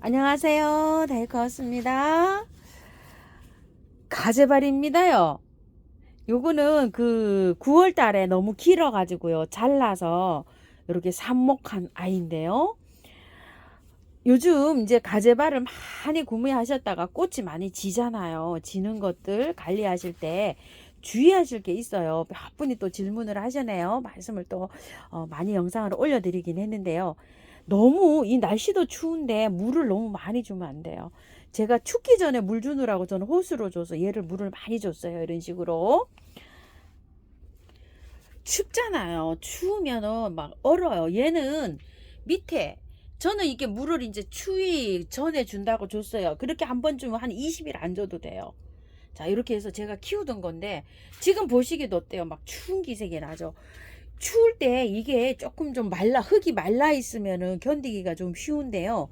안녕하세요. 다이커스입니다. 가재발입니다요. 요거는 그 9월 달에 너무 길어 가지고요. 잘라서 이렇게 삽목한 아이인데요. 요즘 이제 가재발을 많이 구매하셨다가 꽃이 많이 지잖아요. 지는 것들 관리하실 때 주의하실 게 있어요. 몇 분이 또 질문을 하셨네요. 말씀을 또 많이 영상을 올려드리긴 했는데요. 너무 이 날씨도 추운데 물을 너무 많이 주면 안 돼요. 제가 춥기 전에 물 주느라고 저는 호스로 줘서 얘를 물을 많이 줬어요. 이런 식으로. 춥잖아요. 추우면은 막 얼어요. 얘는 밑에 저는 이게 물을 이제 추위 전에 준다고 줬어요. 그렇게 한 번 주면 한 20일 안 줘도 돼요. 자, 이렇게 해서 제가 키우던 건데 지금 보시기도 어때요? 막 추운 기색이 나죠. 추울 때 이게 조금 좀 흙이 말라 있으면은 견디기가 좀 쉬운데요.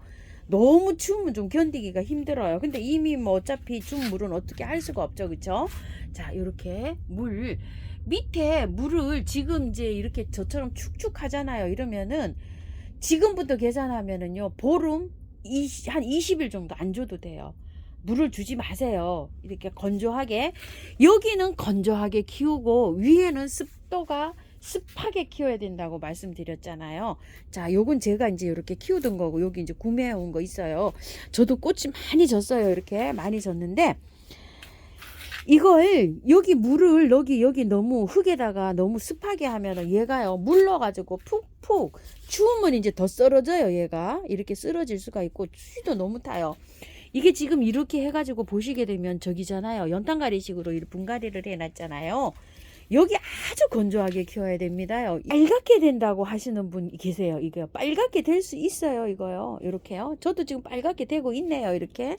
너무 추우면 좀 견디기가 힘들어요. 근데 이미 뭐 어차피 준 물은 어떻게 할 수가 없죠. 그쵸? 자, 이렇게 밑에 물을 지금 이제 이렇게 저처럼 축축 하잖아요. 이러면은 지금부터 계산하면은요, 한 20일 정도 안 줘도 돼요. 물을 주지 마세요. 이렇게 건조하게. 여기는 건조하게 키우고 위에는 습하게 키워야 된다고 말씀드렸잖아요. 자, 요건 제가 이제 이렇게 키우던 거고, 여기 이제 구매해 온 거 있어요. 저도 꽃이 많이 졌어요. 이렇게 많이 졌는데, 이걸 여기 너무 흙에다가 너무 습하게 하면은 얘가요 물러가지고 푹푹 추우면 이제 더 썰어져요. 얘가 이렇게 쓰러질 수가 있고 추위도 너무 타요. 이게 지금 이렇게 해가지고 보시게 되면 저기잖아요. 연탄가리식으로 분갈이를 해놨잖아요. 여기 아주 건조하게 키워야 됩니다요. 빨갛게 된다고 하시는 분 계세요. 이거 빨갛게 될 수 있어요. 이거요. 이렇게요. 저도 지금 빨갛게 되고 있네요. 이렇게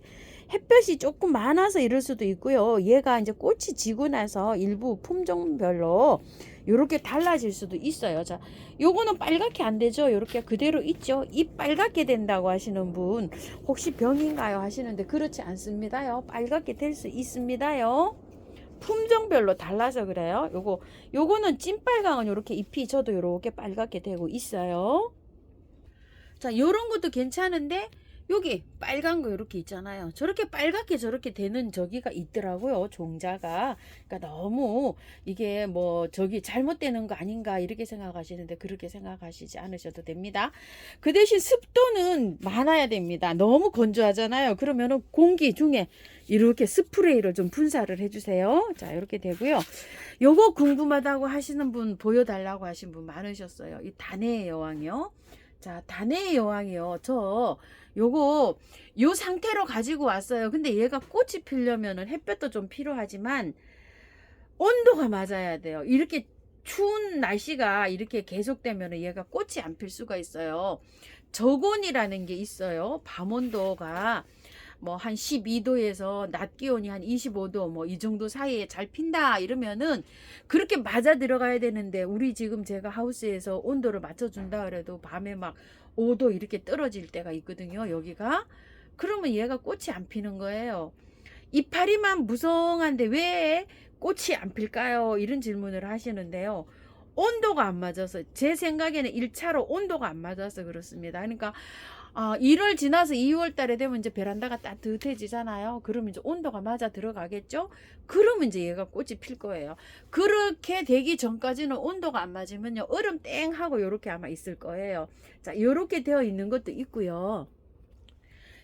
햇볕이 조금 많아서 이럴 수도 있고요. 얘가 이제 꽃이 지고 나서 일부 품종별로 이렇게 달라질 수도 있어요. 자, 요거는 빨갛게 안 되죠. 이렇게 그대로 있죠. 이 빨갛게 된다고 하시는 분 혹시 병인가요 하시는데 그렇지 않습니다요. 빨갛게 될 수 있습니다요. 품종별로 달라서 그래요. 요거는 찐빨강은 이렇게 잎이 저도 이렇게 빨갛게 되고 있어요. 자, 요런 것도 괜찮은데 여기 빨간 거 이렇게 있잖아요. 저렇게 빨갛게 저렇게 되는 저기가 있더라고요. 종자가. 그러니까 너무 이게 뭐 저기 잘못되는 거 아닌가 이렇게 생각하시는데 그렇게 생각하시지 않으셔도 됩니다. 그 대신 습도는 많아야 됩니다. 너무 건조하잖아요. 그러면은 공기 중에 이렇게 스프레이를 좀 분사를 해주세요. 자, 이렇게 되고요. 요거 궁금하다고 하시는 분 보여달라고 하신 분 많으셨어요. 이 단해의 여왕이요. 자, 단해의 여왕이요. 요거 요 상태로 가지고 왔어요. 근데 얘가 꽃이 피려면은 햇볕도 좀 필요하지만 온도가 맞아야 돼요. 이렇게 추운 날씨가 이렇게 계속되면은 얘가 꽃이 안 필 수가 있어요. 저온이라는 게 있어요. 밤 온도가 뭐 한 12도에서 낮 기온이 한 25도 뭐 이 정도 사이에 잘 핀다 이러면은 그렇게 맞아 들어가야 되는데 우리 지금 제가 하우스에서 온도를 맞춰준다 그래도 밤에 막 5도 이렇게 떨어질 때가 있거든요. 여기가 그러면 얘가 꽃이 안 피는 거예요. 이파리만 무성한데 왜 꽃이 안 필까요? 이런 질문을 하시는데요. 온도가 안 맞아서 제 생각에는 1차로 온도가 안 맞아서 그렇습니다. 그러니까 1월 지나서 2월 달에 되면 이제 베란다가 따뜻해지잖아요. 그러면 이제 온도가 맞아 들어가겠죠? 그러면 이제 얘가 꽃이 필 거예요. 그렇게 되기 전까지는 온도가 안 맞으면요. 얼음 땡 하고 요렇게 아마 있을 거예요. 자, 요렇게 되어 있는 것도 있고요.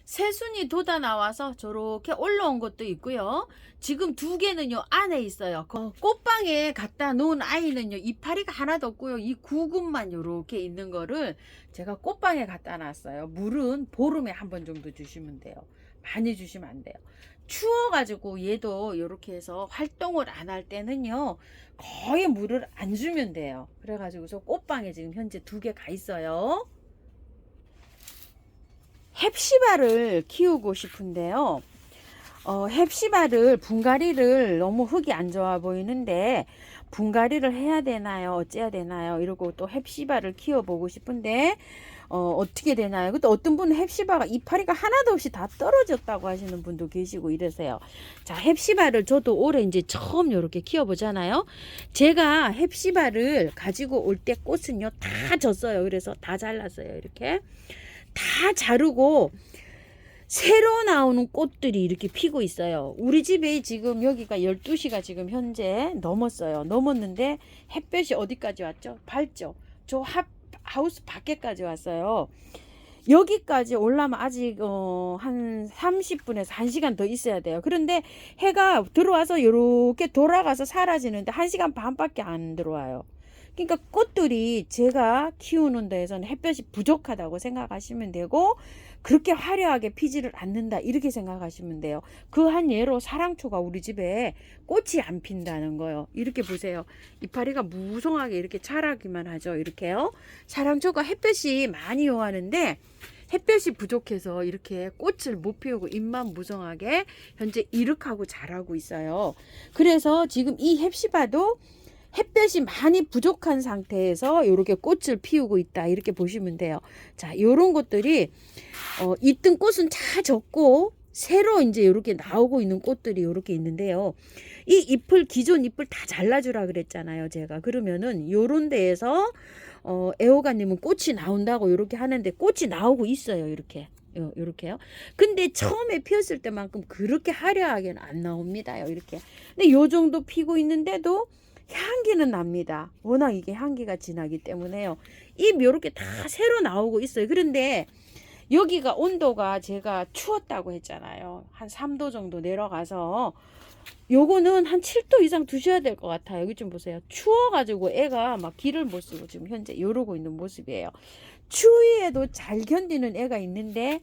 새순이 돋아 나와서 저렇게 올라온 것도 있고요. 지금 두 개는요 안에 있어요. 꽃방에 갖다 놓은 아이는요 이파리가 하나도 없고요. 이 구근만 요렇게 있는 거를 제가 꽃방에 갖다 놨어요. 물은 보름에 한 번 정도 주시면 돼요. 많이 주시면 안 돼요. 추워가지고 얘도 이렇게 해서 활동을 안 할 때는요 거의 물을 안 주면 돼요. 그래가지고서 꽃방에 지금 현재 두 개 가 있어요. 햅시바를 키우고 싶은데요. 햅시바를 분갈이를 너무 흙이 안 좋아 보이는데 분갈이를 해야 되나요? 어째야 되나요? 이러고 또 햅시바를 키워보고 싶은데 어떻게 되나요? 근데 어떤 분은 햅시바가 이파리가 하나도 없이 다 떨어졌다고 하시는 분도 계시고 이러세요. 자, 햅시바를 저도 올해 이제 처음 이렇게 키워보잖아요. 제가 햅시바를 가지고 올 때 꽃은요 다 졌어요. 그래서 다 잘랐어요. 이렇게 다 자르고 새로 나오는 꽃들이 이렇게 피고 있어요. 우리 집에 지금 여기가 12시가 지금 현재 넘었어요. 넘었는데 햇볕이 어디까지 왔죠? 밝죠? 저 하우스 밖에까지 왔어요. 여기까지 올라면 아직 한 30분에서 1시간 더 있어야 돼요. 그런데 해가 들어와서 이렇게 돌아가서 사라지는데 1시간 반밖에 안 들어와요. 그러니까 꽃들이 제가 키우는 데에서는 햇볕이 부족하다고 생각하시면 되고, 그렇게 화려하게 피지를 않는다 이렇게 생각하시면 돼요. 그 한 예로 사랑초가 우리 집에 꽃이 안 핀다는 거요. 이렇게 보세요. 이파리가 무성하게 이렇게 자라기만 하죠. 이렇게요. 사랑초가 햇볕이 많이 요하는데 햇볕이 부족해서 이렇게 꽃을 못 피우고 잎만 무성하게 현재 이렇게하고 자라고 있어요. 그래서 지금 이 햅시바도 햇볕이 많이 부족한 상태에서 이렇게 꽃을 피우고 있다 이렇게 보시면 돼요. 자, 이런 것들이 있던 꽃은 다 졌고 새로 이제 이렇게 나오고 있는 꽃들이 이렇게 있는데요. 이 잎을 기존 잎을 다 잘라주라 그랬잖아요, 제가. 그러면은 요런 데에서 애호가님은 꽃이 나온다고 이렇게 하는데 꽃이 나오고 있어요, 이렇게. 요렇게요. 근데 처음에 피었을 때만큼 그렇게 화려하게는 안 나옵니다요, 이렇게. 근데 요 정도 피고 있는데도 향기는 납니다. 워낙 이게 향기가 진하기 때문에요. 잎 요렇게 다 새로 나오고 있어요. 그런데 여기가 온도가 제가 추웠다고 했잖아요. 한 3도 정도 내려가서 요거는 한 7도 이상 두셔야 될 것 같아요. 여기 좀 보세요. 추워가지고 애가 막 기를 못 쓰고 지금 현재 이러고 있는 모습이에요. 추위에도 잘 견디는 애가 있는데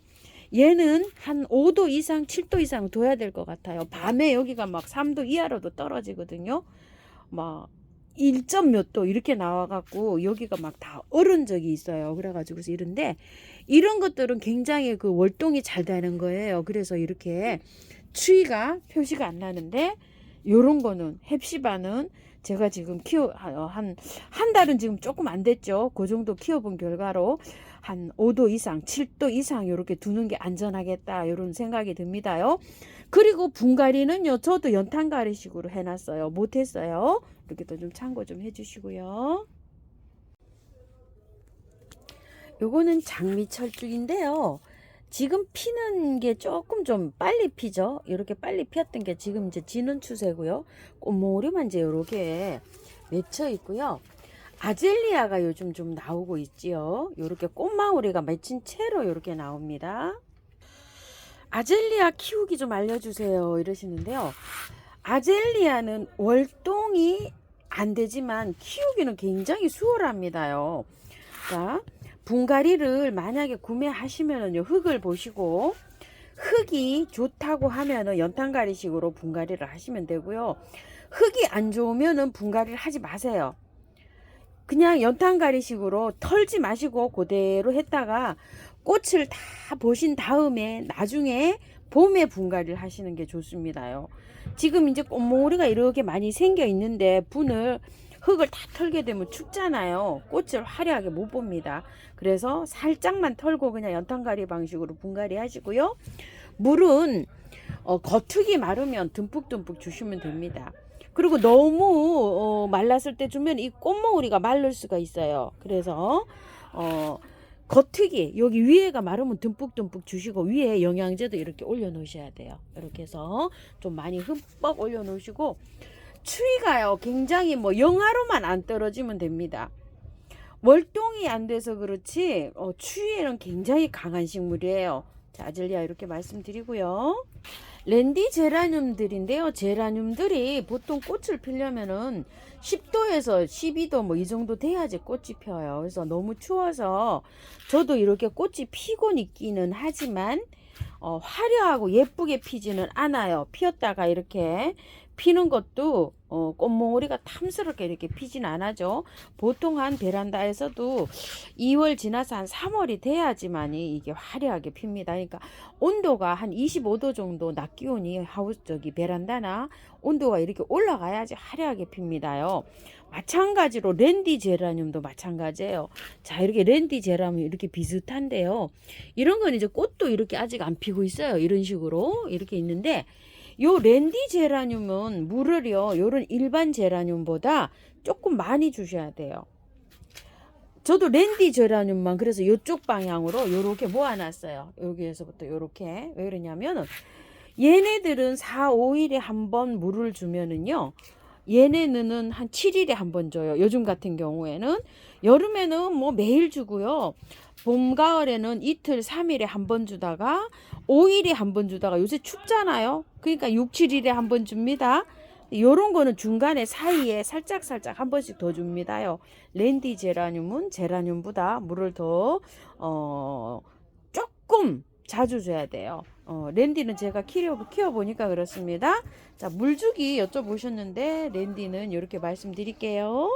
얘는 한 5도 이상 7도 이상 둬야 될 것 같아요. 밤에 여기가 막 3도 이하로도 떨어지거든요. 막 1점 몇 도 이렇게 나와갖고 여기가 막 다 얼은 적이 있어요. 그래가지고 이런데 이런 것들은 굉장히 그 월동이 잘 되는 거예요. 그래서 이렇게 추위가 표시가 안 나는데 요런 거는 햅시바는 제가 지금 한 달은 지금 조금 안 됐죠. 그 정도 키워본 결과로 한 5도 이상 7도 이상 이렇게 두는 게 안전하겠다 이런 생각이 듭니다요. 그리고 분갈이는요, 저도 연탄가리식으로 해놨어요. 못했어요. 이렇게 또 좀 참고 좀 해주시고요. 요거는 장미철쭉인데요. 지금 피는 게 조금 좀 빨리 피죠. 이렇게 빨리 피었던 게 지금 이제 지는 추세고요. 꽃몽우리만 이제 이렇게 맺혀 있고요. 아젤리아가 요즘 좀 나오고 있지요. 이렇게 꽃망우리가 맺힌 채로 이렇게 나옵니다. 아젤리아 키우기 좀 알려주세요 이러시는데요. 아젤리아는 월동이 안 되지만 키우기는 굉장히 수월합니다요. 자, 분갈이를 만약에 구매하시면은요, 흙을 보시고 흙이 좋다고 하면은 연탄가리식으로 분갈이를 하시면 되고요. 흙이 안 좋으면은 분갈이를 하지 마세요. 그냥 연탄가리식으로 털지 마시고 그대로 했다가 꽃을 다 보신 다음에 나중에 봄에 분갈이를 하시는 게 좋습니다요. 지금 이제 꽃몽우리가 이렇게 많이 생겨 있는데 흙을 다 털게 되면 춥잖아요. 꽃을 화려하게 못 봅니다. 그래서 살짝만 털고 그냥 연탄가리 방식으로 분갈이 하시고요. 물은 겉흙이 마르면 듬뿍듬뿍 주시면 됩니다. 그리고 너무 말랐을 때 주면 이 꽃몽우리가 마를 수가 있어요. 그래서 겉흙이 여기 위에가 마르면 듬뿍듬뿍 주시고 위에 영양제도 이렇게 올려 놓으셔야 돼요. 이렇게 해서 좀 많이 흠뻑 올려 놓으시고, 추위가요 굉장히 뭐 영하로만 안 떨어지면 됩니다. 월동이 안 돼서 그렇지 추위에는 굉장히 강한 식물이에요. 자, 아젤리아 이렇게 말씀드리고요. 랜디 제라늄들인데요. 제라늄들이 보통 꽃을 피려면은 10도에서 12도 뭐 이 정도 돼야지 꽃이 펴요. 그래서 너무 추워서 저도 이렇게 꽃이 피곤 있기는 하지만 화려하고 예쁘게 피지는 않아요. 피었다가 이렇게 피는 것도 꽃몽우리가 탐스럽게 이렇게 피진 않아죠. 보통 한 베란다에서도 2월 지나서 한 3월이 돼야지만이 이게 화려하게 핍니다. 그러니까 온도가 한 25도 정도 낮 기온이 베란다나 온도가 이렇게 올라가야지 화려하게 핍니다요. 마찬가지로 랜디 제라늄도 마찬가지예요. 자, 이렇게 랜디 제라늄이 이렇게 비슷한데요. 이런 건 이제 꽃도 이렇게 아직 안 피고 있어요. 이런 식으로 이렇게 있는데, 요 랜디 제라늄은 물을요, 요런 일반 제라늄보다 조금 많이 주셔야 돼요. 저도 랜디 제라늄만 그래서 이쪽 방향으로 요렇게 모아놨어요. 여기에서부터 요렇게. 왜 그러냐면은 얘네들은 4, 5일에 한 번 물을 주면은요. 얘네는 한 7일에 한 번 줘요. 요즘 같은 경우에는. 여름에는 뭐 매일 주고요. 봄, 가을에는 이틀, 3일에 한 번 주다가 5일에 한 번 주다가 요새 춥잖아요. 그러니까 6, 7일에 한 번 줍니다. 요런 거는 중간에 사이에 살짝 한 번씩 더 줍니다요. 랜디 제라늄은 제라늄보다 물을 더 조금 자주 줘야 돼요. 랜디는 제가 키워보니까 그렇습니다. 자, 물주기 여쭤보셨는데 랜디는 이렇게 말씀드릴게요.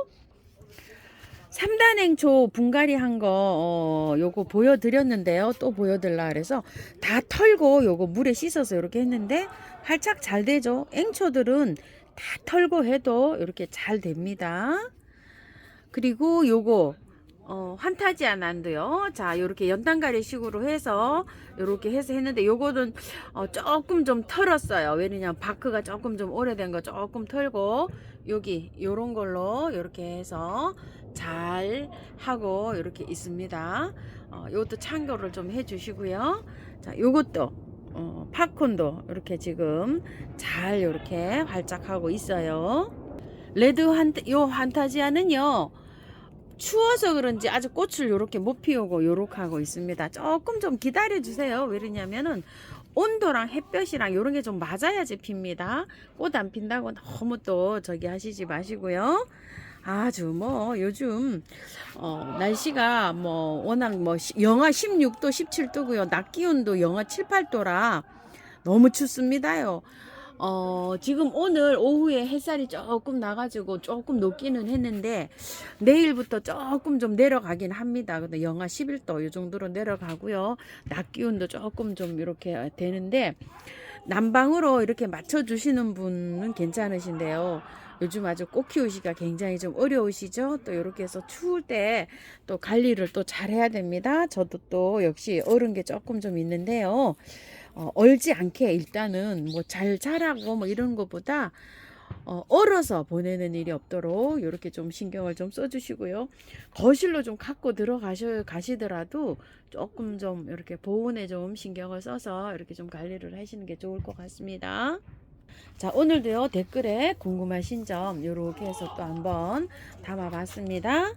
3단행초 분갈이 한 거 요거 보여드렸는데요. 또 보여드리려 그래서 다 털고 요거 물에 씻어서 이렇게 했는데 활착 잘 되죠. 앵초들은 다 털고 해도 이렇게 잘 됩니다. 그리고 요거 환타지아 난도요. 자, 요렇게 연탄가리 식으로 해서 요렇게 해서 했는데 요거는 조금 좀 털었어요. 왜냐면 바크가 조금 좀 오래된 거 조금 털고 여기 요런 걸로 요렇게 해서 잘 하고 이렇게 있습니다. 요것도 참고를 좀 해 주시고요. 자, 요것도 팝콘도 이렇게 지금 잘 요렇게 활짝하고 있어요. 요 환타지아는요. 추워서 그런지 아직 꽃을 요렇게 못 피우고 요렇게 하고 있습니다. 조금 좀 기다려 주세요. 왜 그러냐면은 온도랑 햇볕이랑 요런 게 좀 맞아야지 핍니다. 꽃 안 핀다고 너무 또 저기 하시지 마시고요. 아주 뭐 요즘 날씨가 뭐 워낙 뭐 영하 16도 17도고요. 낮 기온도 영하 7, 8도라 너무 춥습니다요. 지금 오늘 오후에 햇살이 조금 나가지고 조금 녹기는 했는데 내일부터 조금 좀 내려가긴 합니다. 근데 영하 11도 이 정도로 내려가고요. 낮 기온도 조금 좀 이렇게 되는데 난방으로 이렇게 맞춰 주시는 분은 괜찮으신데요. 요즘 아주 꽃 키우기가 굉장히 좀 어려우시죠? 또 이렇게 해서 추울 때 또 관리를 또 잘 해야 됩니다. 저도 또 역시 얼은 게 조금 좀 있는데요. 얼지 않게 일단은 뭐 잘 자라고 뭐 이런 것보다 얼어서 보내는 일이 없도록 이렇게 좀 신경을 좀 써주시고요. 거실로 좀 갖고 가시더라도 조금 좀 이렇게 보온에 좀 신경을 써서 이렇게 좀 관리를 하시는 게 좋을 것 같습니다. 자, 오늘도요 댓글에 궁금하신 점 이렇게 해서 또 한번 담아봤습니다.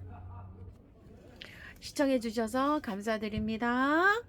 시청해 주셔서 감사드립니다.